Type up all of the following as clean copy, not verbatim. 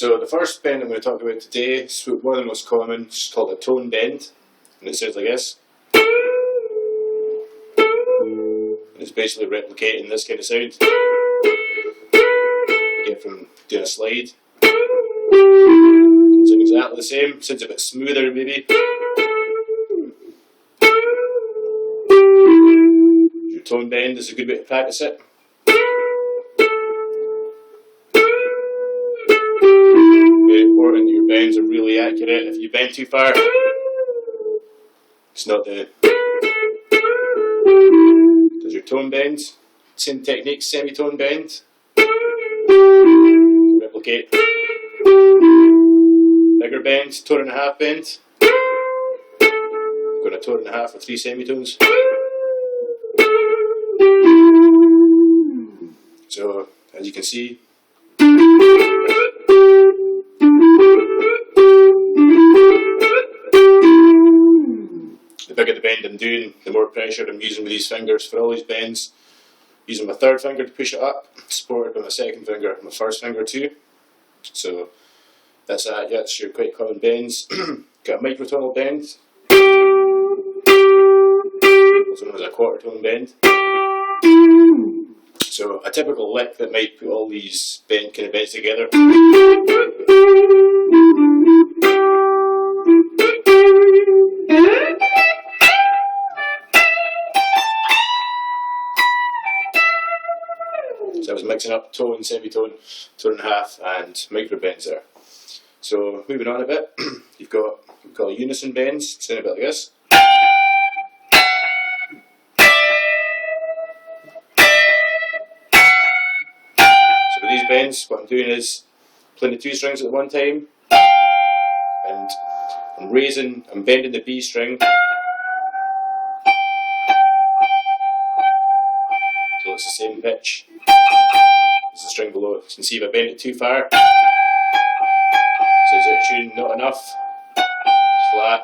So the first bend I'm going to talk about today is one of the most common. It's called a tone bend, and it sounds like this. It's basically replicating this kind of sound you get from doing a slide. It's exactly the same. Sounds a bit smoother maybe. Your tone bend is a good way to practice it. Very important that your bends are really accurate. If you bend too far, it's not the. There's your tone bend. Same technique, semitone bend. Replicate. Bigger bend, tone and a half bend. Got a tone and a half with 3 semitones. So, as you can see, the bigger the bend I'm doing, the more pressure I'm using with these fingers for all these bends. Using my third finger to push it up, supported by my second finger and my first finger too. So that's that. Yeah, it's your quite common bends. Got a microtonal bend, also known as a quarter tone bend. So a typical lick that might put all these kind of bends together. So I was mixing up tone, semitone, tone and a half, and micro bends there. So moving on a bit, you've got unison bends, sound a bit like this. So with these bends, what I'm doing is playing the 2 strings at one time, and I'm bending the B string till it's the same pitch as the string below. You can see if I bend it too far, so is it tuned not enough, flat,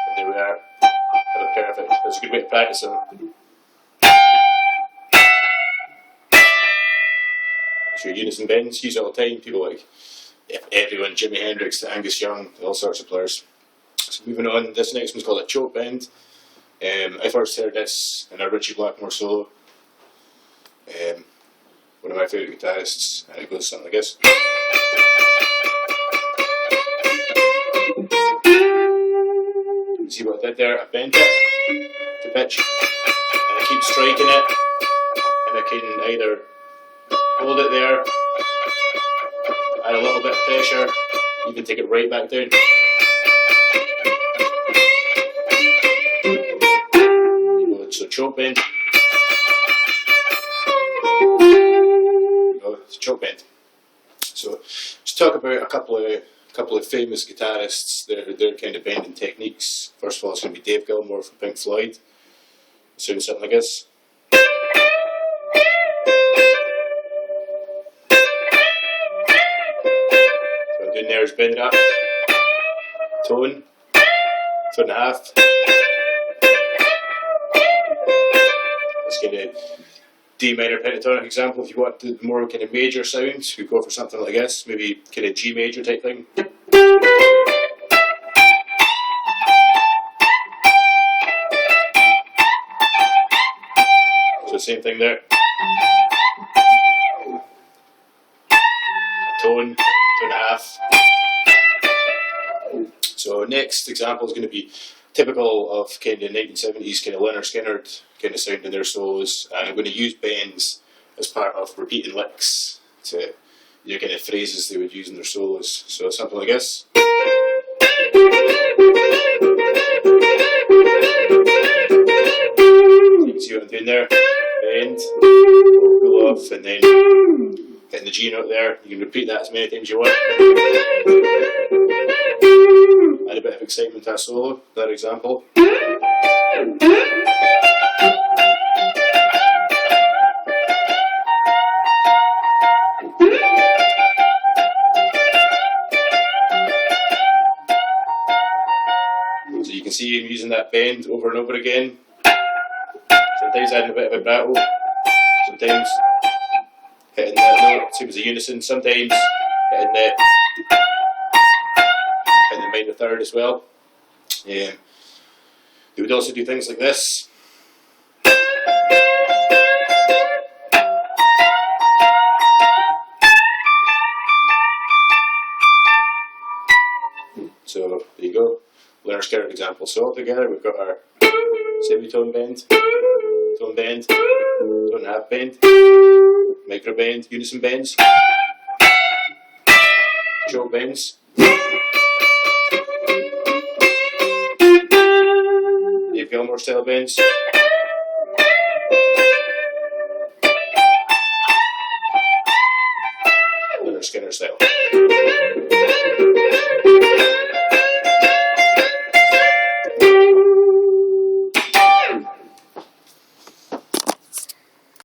and there we are, have it perfect. That's a good way to practice them. So your unison bends, use it all the time, people like everyone, Jimi Hendrix, Angus Young, all sorts of players. So moving on, this next one's called a choke bend. I first heard this in a Ritchie Blackmore solo. One of my favourite guitarists, and it goes something like this. See what I did there? I bent it to pitch, and I keep striking it, and I can either hold it there, add a little bit of pressure, you can take it right back down. So choke bend. It's a choke bend. So let's talk about a couple of famous guitarists, their kind of bending techniques. First of all, it's going to be Dave Gilmour from Pink Floyd. It sounds something like this. So what I'm doing there is bend it up, tone, tone and a half. Let's get a D minor pentatonic example. If you want the more kind of major sounds, we go for something like this, maybe kind of G major type thing. So same thing there. Tone, tone and a half. So next example is going to be typical of kind of 1970s kind of Lynyrd Skynyrd kind of sound in their solos, and I'm going to use bends as part of repeating licks to your kind of phrases they would use in their solos. So something like this. You can see what I'm doing there. Bend, pull off, and then hitting the G note there. You can repeat that as many times as you want. Add a bit of excitement to that solo, that example. So you can see him using that bend over and over again. Sometimes adding a bit of vibrato, sometimes hitting that note, same as a unison, sometimes hitting the minor third as well. They would also do things like this. So there you go, learner's curve example. So all together we've got our semitone bend, tone bend, tone and a half bend, micro bend, unison bends, short bends, Dave Gilmour style bends, Leonard Skinner style.